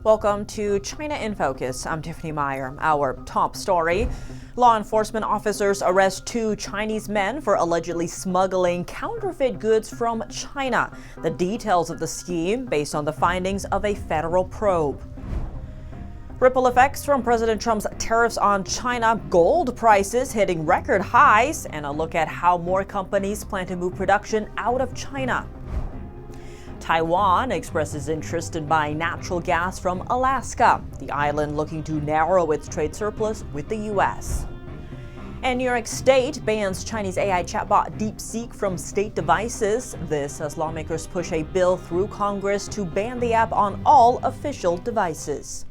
Welcome to China in Focus. I'm Tiffany Meyer. Our top story: law enforcement officers arrest 2 Chinese men for allegedly smuggling counterfeit goods from China. The details of the scheme based on the findings of a federal probe. Ripple effects from President Trump's tariffs on China, gold prices hitting record highs, and a look at how more companies plan to move production out of China. Taiwan expresses interest in buying natural gas from Alaska, the island looking to narrow its trade surplus with the U.S. And New York State bans Chinese AI chatbot DeepSeek from state devices. This as lawmakers push a bill through Congress to ban the app on all official devices.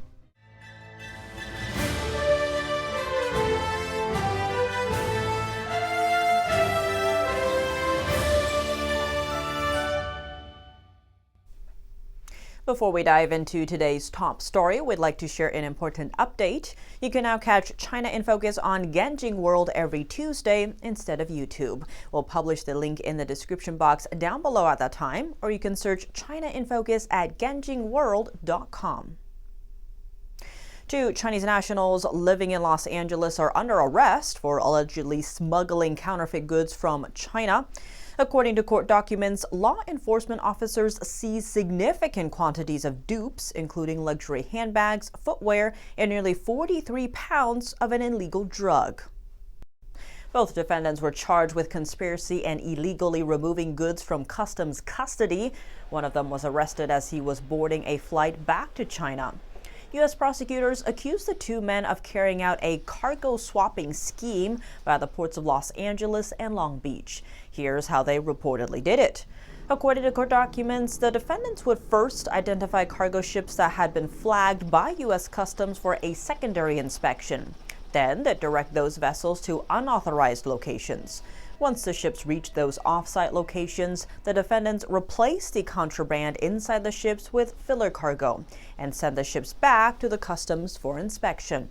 Before we dive into today's top story, we'd like to share an important update. You can now catch China in Focus on Genjing World every Tuesday instead of YouTube. We'll publish the link in the description box down below at that time, or you can search China in Focus at genjingworld.com. 2 Chinese nationals living in Los Angeles are under arrest for allegedly smuggling counterfeit goods from China. According to court documents, law enforcement officers seized significant quantities of dupes, including luxury handbags, footwear, and nearly 43 pounds of an illegal drug. Both defendants were charged with conspiracy and illegally removing goods from customs custody. One of them was arrested as he was boarding a flight back to China. U.S. prosecutors accused the 2 men of carrying out a cargo swapping scheme by the ports of Los Angeles and Long Beach. Here's how they reportedly did it. According to court documents, the defendants would first identify cargo ships that had been flagged by U.S. Customs for a secondary inspection. Then they'd direct those vessels to unauthorized locations. Once the ships reached those off-site locations, the defendants replaced the contraband inside the ships with filler cargo and sent the ships back to the customs for inspection.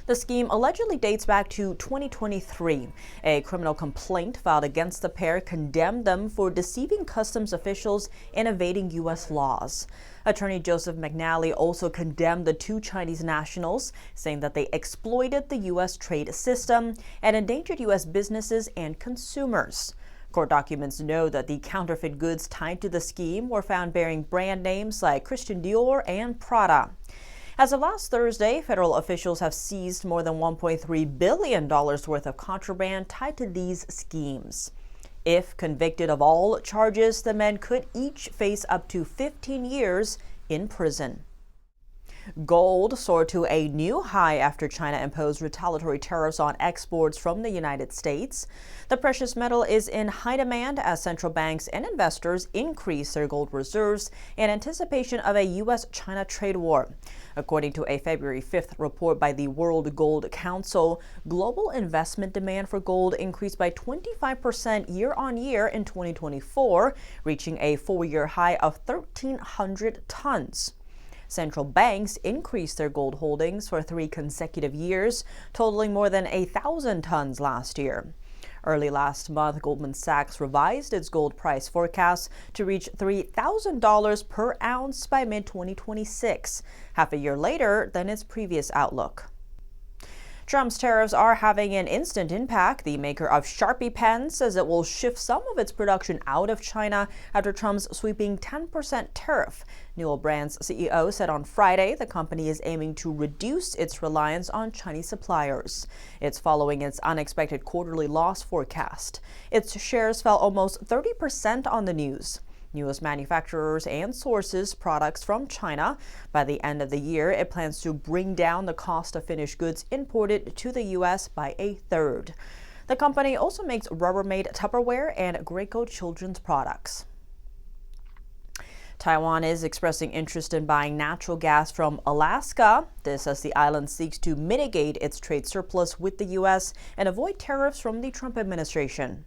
The scheme allegedly dates back to 2023. A criminal complaint filed against the pair condemned them for deceiving customs officials and evading U.S. laws. Attorney Joseph McNally also condemned the 2 Chinese nationals, saying that they exploited the U.S. trade system and endangered U.S. businesses and consumers. Court documents know that the counterfeit goods tied to the scheme were found bearing brand names like Christian Dior and Prada. As of last Thursday, federal officials have seized more than $1.3 billion worth of contraband tied to these schemes. If convicted of all charges, the men could each face up to 15 years in prison. Gold soared to a new high after China imposed retaliatory tariffs on exports from the United States. The precious metal is in high demand as central banks and investors increase their gold reserves in anticipation of a U.S.-China trade war. According to a February 5th report by the World Gold Council, global investment demand for gold increased by 25% year-on-year in 2024, reaching a 4-year high of 1,300 tons. Central banks increased their gold holdings for 3 consecutive years, totaling more than 1,000 tons last year. Early last month, Goldman Sachs revised its gold price forecast to reach $3,000 per ounce by mid-2026, half a year later than its previous outlook. Trump's tariffs are having an instant impact. The maker of Sharpie pens says it will shift some of its production out of China after Trump's sweeping 10% tariff. Newell Brand's CEO said on Friday the company is aiming to reduce its reliance on Chinese suppliers. It's following its unexpected quarterly loss forecast. Its shares fell almost 30% on the news. U.S. manufacturers and sources products from China. By the end of the year, it plans to bring down the cost of finished goods imported to the U.S. by 1/3. The company also makes Rubbermaid Tupperware and Graco children's products. Taiwan is expressing interest in buying natural gas from Alaska. This as the island seeks to mitigate its trade surplus with the U.S. and avoid tariffs from the Trump administration.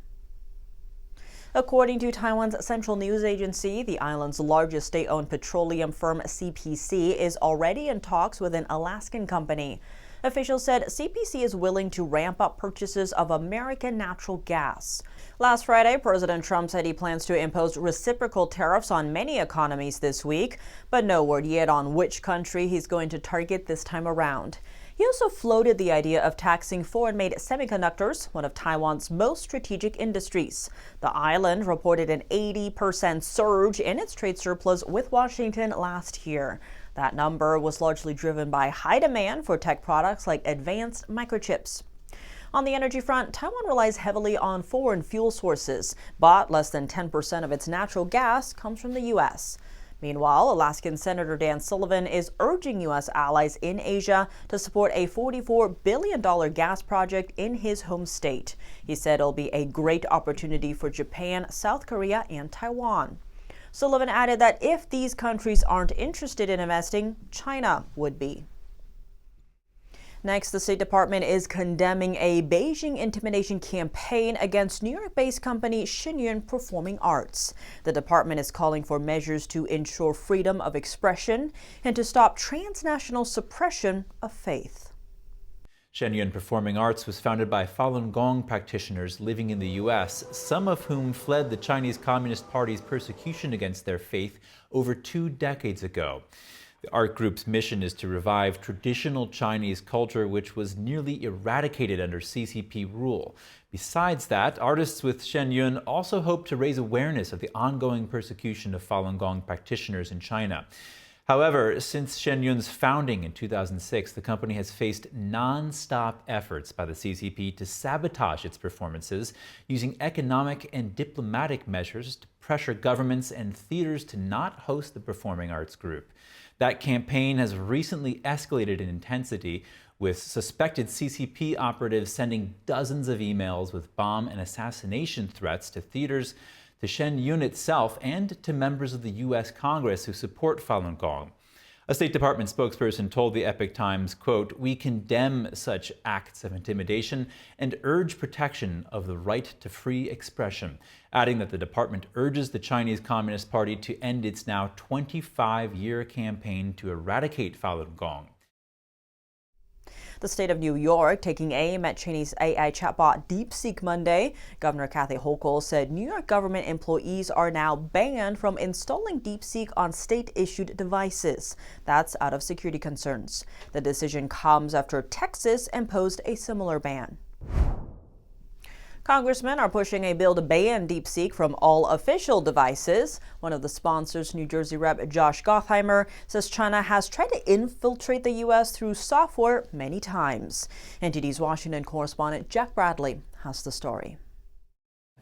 According to Taiwan's central news agency, the island's largest state-owned petroleum firm CPC is already in talks with an Alaskan company. Officials said CPC is willing to ramp up purchases of American natural gas. Last Friday, President Trump said he plans to impose reciprocal tariffs on many economies this week, but no word yet on which country he's going to target this time around. He also floated the idea of taxing foreign-made semiconductors, one of Taiwan's most strategic industries. The island reported an 80% surge in its trade surplus with Washington last year. That number was largely driven by high demand for tech products like advanced microchips. On the energy front, Taiwan relies heavily on foreign fuel sources, but less than 10% of its natural gas comes from the U.S. Meanwhile, Alaskan Senator Dan Sullivan is urging U.S. allies in Asia to support a $44 billion gas project in his home state. He said it'll be a great opportunity for Japan, South Korea, and Taiwan. Sullivan added that if these countries aren't interested in investing, China would be. Next, the State Department is condemning a Beijing intimidation campaign against New York-based company Shen Performing Arts. The department is calling for measures to ensure freedom of expression and to stop transnational suppression of faith. Shen Performing Arts was founded by Falun Gong practitioners living in the U.S., some of whom fled the Chinese Communist Party's persecution against their faith over 2 decades ago. The art group's mission is to revive traditional Chinese culture, which was nearly eradicated under CCP rule. Besides that, artists with Shen also hope to raise awareness of the ongoing persecution of Falun Gong practitioners in China. However, since Shen founding in 2006, the company has faced non-stop efforts by the CCP to sabotage its performances, using economic and diplomatic measures to pressure governments and theaters to not host the performing arts group. That campaign has recently escalated in intensity, with suspected CCP operatives sending dozens of emails with bomb and assassination threats to theaters, to Shen itself, and to members of the U.S. Congress who support Falun Gong. A State Department spokesperson told the Epoch Times, quote, "We condemn such acts of intimidation and urge protection of the right to free expression," adding that the department urges the Chinese Communist Party to end its now 25-year campaign to eradicate Falun Gong. The state of New York taking aim at Chinese AI chatbot DeepSeek Monday. Governor Kathy Hochul said New York government employees are now banned from installing DeepSeek on state-issued devices. That's out of security concerns. The decision comes after Texas imposed a similar ban. Congressmen are pushing a bill to ban DeepSeek from all official devices. One of the sponsors, New Jersey Rep. Josh Gottheimer, says China has tried to infiltrate the U.S. through software many times. NTD's Washington correspondent Jack Bradley has the story.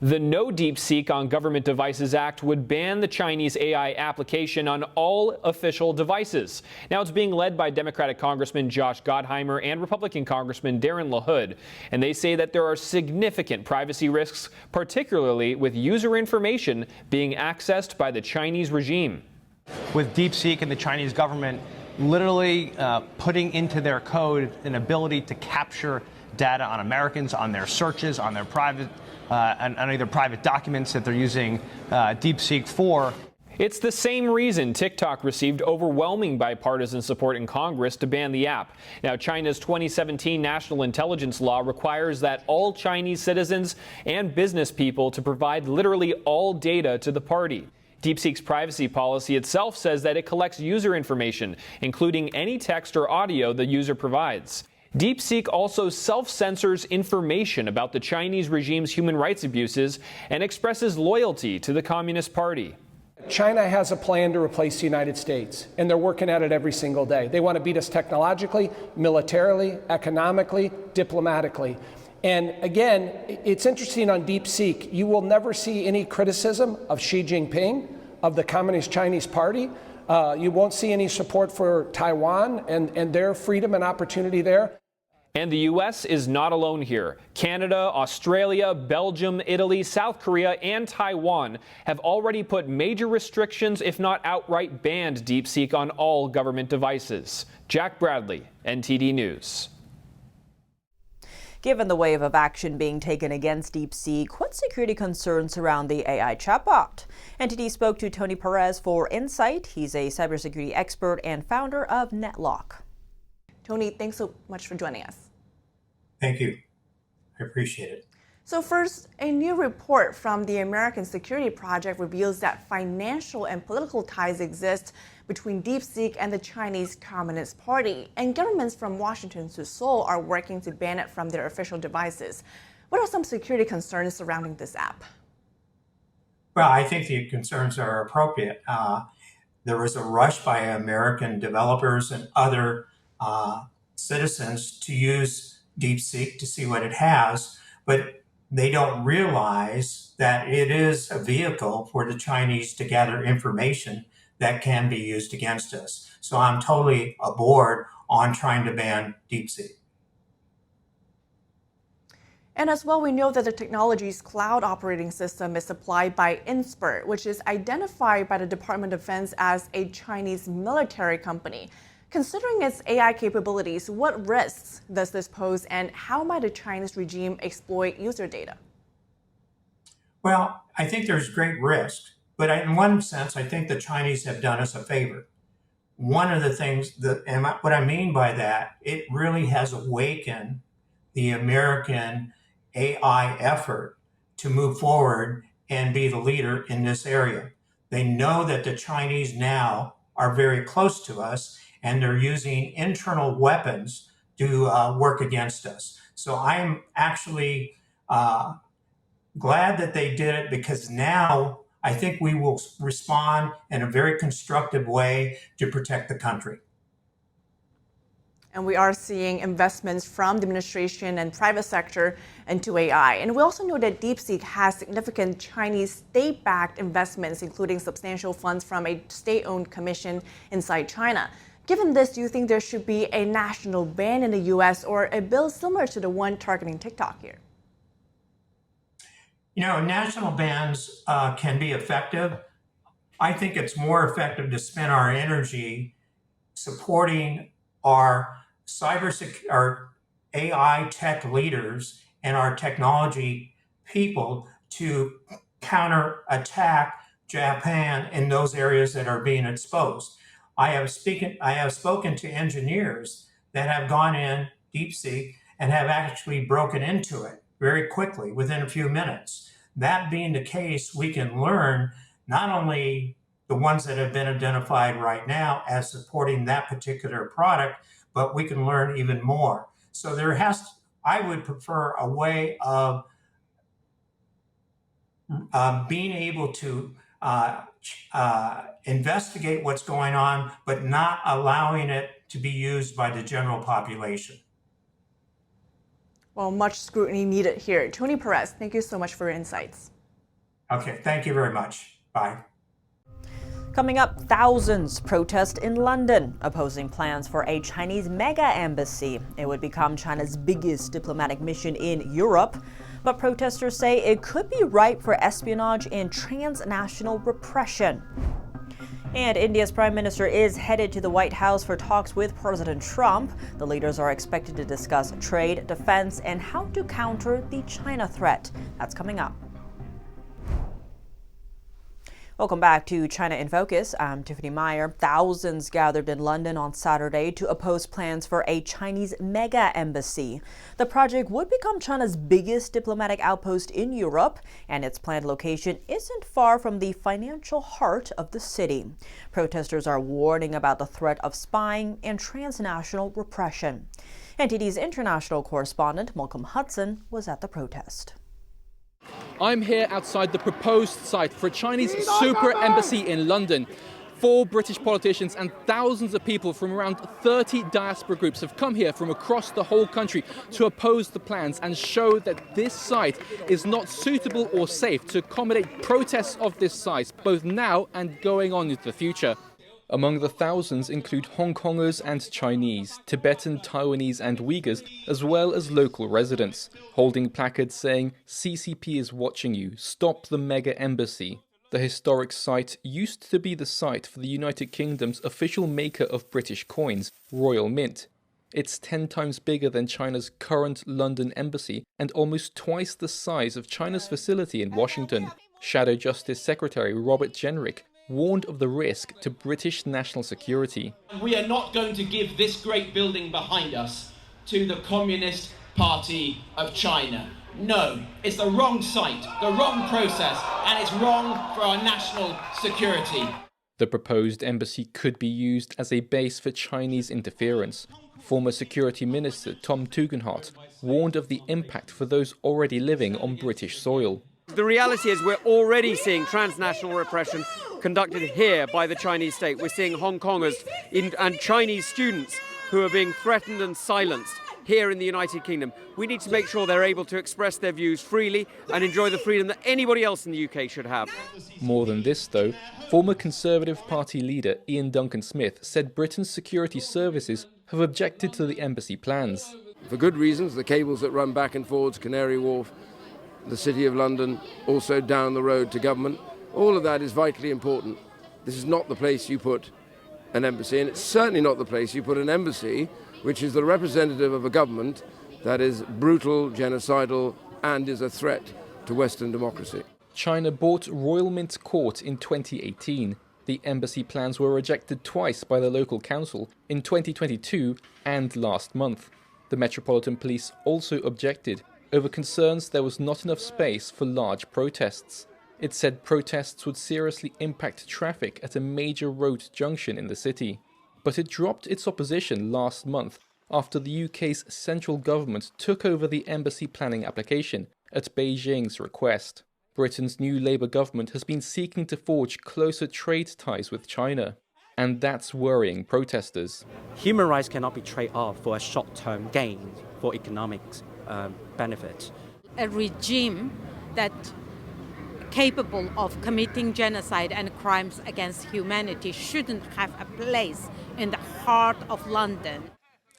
The No DeepSeek on Government Devices Act would ban the Chinese AI application on all official devices. Now it's being led by Democratic Congressman Josh Gottheimer and Republican Congressman Darren LaHood. And they say that there are significant privacy risks, particularly with user information being accessed by the Chinese regime. With DeepSeek and the Chinese government literally putting into their code an ability to capture data on Americans, on their searches, on their private on either private documents that they're using DeepSeek for. It's the same reason TikTok received overwhelming bipartisan support in Congress to ban the app. Now, China's 2017 national intelligence law requires that all Chinese citizens and business people to provide literally all data to the party. DeepSeek's privacy policy itself says that it collects user information, including any text or audio the user provides. DeepSeek also self-censors information about the Chinese regime's human rights abuses and expresses loyalty to the Communist Party. China has a plan to replace the United States, and they're working at it every single day. They want to beat us technologically, militarily, economically, diplomatically. And again, it's interesting on DeepSeek, you will never see any criticism of Xi Jinping, of the Communist Chinese Party. You won't see any support for Taiwan and their freedom and opportunity there. And the U.S. is not alone here. Canada, Australia, Belgium, Italy, South Korea, and Taiwan have already put major restrictions, if not outright banned DeepSeek on all government devices. Jack Bradley, NTD News. Given the wave of action being taken against DeepSeek, what security concerns surround the AI chatbot? NTD spoke to Tony Perez for Insight. He's a cybersecurity expert and founder of NetLock. Tony, thanks so much for joining us. Thank you. I appreciate it. So first, a new report from the American Security Project reveals that financial and political ties exist between DeepSeek and the Chinese Communist Party, and governments from Washington to Seoul are working to ban it from their official devices. What are some security concerns surrounding this app? Well, I think the concerns are appropriate. There was a rush by American developers and other citizens to use DeepSeek to see what it has, but they don't realize that it is a vehicle for the Chinese to gather information that can be used against us. So I'm totally aboard on trying to ban DeepSeek. And as well, we know that the technology's cloud operating system is supplied by Inspur, which is identified by the Department of Defense as a Chinese military company. Considering its AI capabilities, what risks does this pose, and how might the Chinese regime exploit user data? Well, I think there's great risk, but in one sense, I think the Chinese have done us a favor. One of the things and what I mean by that, it really has awakened the American AI effort to move forward and be the leader in this area. They know that the Chinese now are very close to us, and they're using internal weapons to work against us. So I'm actually glad that they did it, because now I think we will respond in a very constructive way to protect the country. And we are seeing investments from the administration and private sector into AI. And we also know that DeepSeek has significant Chinese state-backed investments, including substantial funds from a state-owned commission inside China. Given this, do you think there should be a national ban in the U.S. or a bill similar to the one targeting TikTok here? You know, national bans can be effective. I think it's more effective to spend our energy supporting our our AI tech leaders and our technology people to counterattack Japan in those areas that are being exposed. I have spoken to engineers that have gone in DeepSeek and have actually broken into it very quickly within a few minutes. That being the case, we can learn not only the ones that have been identified right now as supporting that particular product, but we can learn even more. So I would prefer a way of being able to investigate what's going on, but not allowing it to be used by the general population. Well, much scrutiny needed here. Tony Perez, thank you so much for your insights. Okay, thank you very much. Bye. Coming up, thousands protest in London, opposing plans for a Chinese mega embassy. It would become China's biggest diplomatic mission in Europe. But protesters say it could be ripe for espionage and transnational repression. And India's Prime Minister is headed to the White House for talks with President Trump. The leaders are expected to discuss trade, defense, and how to counter the China threat. That's coming up. Welcome back to China in Focus. I'm Tiffany Meyer. Thousands gathered in London on Saturday to oppose plans for a Chinese mega embassy. The project would become China's biggest diplomatic outpost in Europe, and its planned location isn't far from the financial heart of the city. Protesters are warning about the threat of spying and transnational repression. NTD's international correspondent Malcolm Hudson was at the protest. I'm here outside the proposed site for a Chinese super embassy in London. 4 British politicians and thousands of people from around 30 diaspora groups have come here from across the whole country to oppose the plans and show that this site is not suitable or safe to accommodate protests of this size, both now and going on into the future. Among the thousands include Hong Kongers and Chinese, Tibetan, Taiwanese and Uyghurs, as well as local residents, holding placards saying, "CCP is watching you, stop the mega embassy." The historic site used to be the site for the United Kingdom's official maker of British coins, Royal Mint. It's 10 times bigger than China's current London embassy and almost twice the size of China's facility in Washington. Shadow Justice Secretary Robert Jenrick warned of the risk to British national security. We are not going to give this great building behind us to the Communist Party of China. No, it's the wrong site, the wrong process, and it's wrong for our national security. The proposed embassy could be used as a base for Chinese interference. Former Security Minister Tom Tugendhat warned of the impact for those already living on British soil. The reality is we're already seeing transnational repression conducted here by the Chinese state. We're seeing Hong Kongers and Chinese students who are being threatened and silenced here in the United Kingdom. We need to make sure they're able to express their views freely and enjoy the freedom that anybody else in the UK should have. More than this, though, former Conservative Party leader Ian Duncan-Smith said Britain's security services have objected to the embassy plans. For good reasons, the cables that run back and forwards, Canary Wharf, the City of London, also down the road to government, all of that is vitally important. This is not the place you put an embassy, and it's certainly not the place you put an embassy which is the representative of a government that is brutal, genocidal, and is a threat to Western democracy. China bought Royal Mint Court in 2018. The embassy plans were rejected twice by the local council in 2022 and last month. The Metropolitan Police also objected over concerns there was not enough space for large protests. It said protests would seriously impact traffic at a major road junction in the city. But it dropped its opposition last month after the UK's central government took over the embassy planning application at Beijing's request. Britain's new Labour government has been seeking to forge closer trade ties with China, and that's worrying protesters. Human rights cannot be traded off for a short-term gain for economic benefit. A regime that capable of committing genocide and crimes against humanity shouldn't have a place in the heart of London.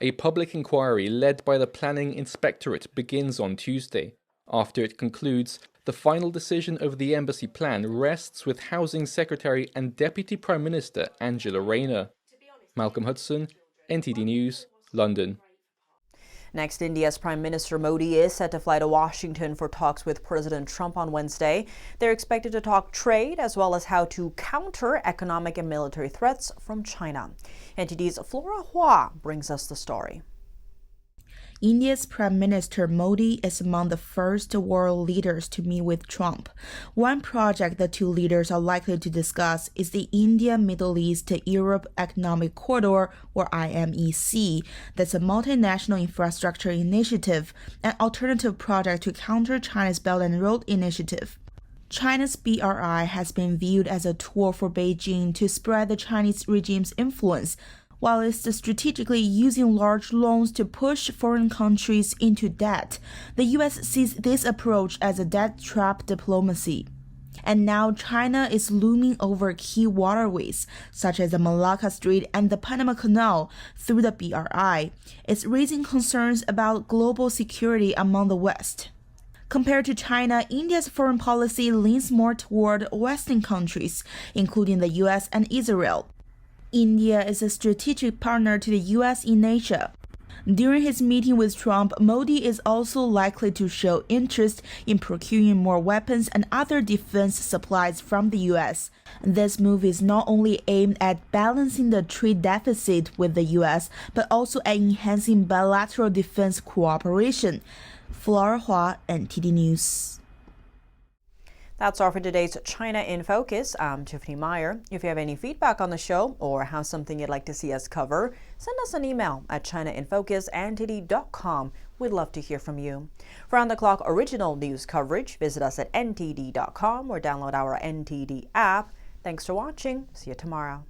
A public inquiry led by the Planning Inspectorate begins on Tuesday. After it concludes, the final decision over the embassy plan rests with Housing Secretary and Deputy Prime Minister Angela Rayner. Malcolm Hudson, NTD News, London. Next, India's Prime Minister Modi is set to fly to Washington for talks with President Trump on Wednesday. They're expected to talk trade as well as how to counter economic and military threats from China. NTD's Flora Hua brings us the story. India's Prime Minister Modi is among the first world leaders to meet with Trump. One project the two leaders are likely to discuss is the India-Middle East-Europe Economic Corridor, or IMEC. That's a multinational infrastructure initiative, an alternative project to counter China's Belt and Road Initiative. China's BRI has been viewed as a tool for Beijing to spread the Chinese regime's influence, while it's strategically using large loans to push foreign countries into debt. The U.S. sees this approach as a debt trap diplomacy. And now China is looming over key waterways, such as the Malacca Strait and the Panama Canal, through the BRI. It's raising concerns about global security among the West. Compared to China, India's foreign policy leans more toward Western countries, including the U.S. and Israel. India is a strategic partner to the U.S. in Asia. During his meeting with Trump, Modi is also likely to show interest in procuring more weapons and other defense supplies from the U.S. This move is not only aimed at balancing the trade deficit with the U.S., but also at enhancing bilateral defense cooperation. Flora Hua, NTD News. That's all for today's China in Focus. I'm Tiffany Meyer. If you have any feedback on the show or have something you'd like to see us cover, send us an email at chinainfocus@ntd.com. We'd love to hear from you. For on-the-clock original news coverage, visit us at ntd.com or download our NTD app. Thanks for watching. See you tomorrow.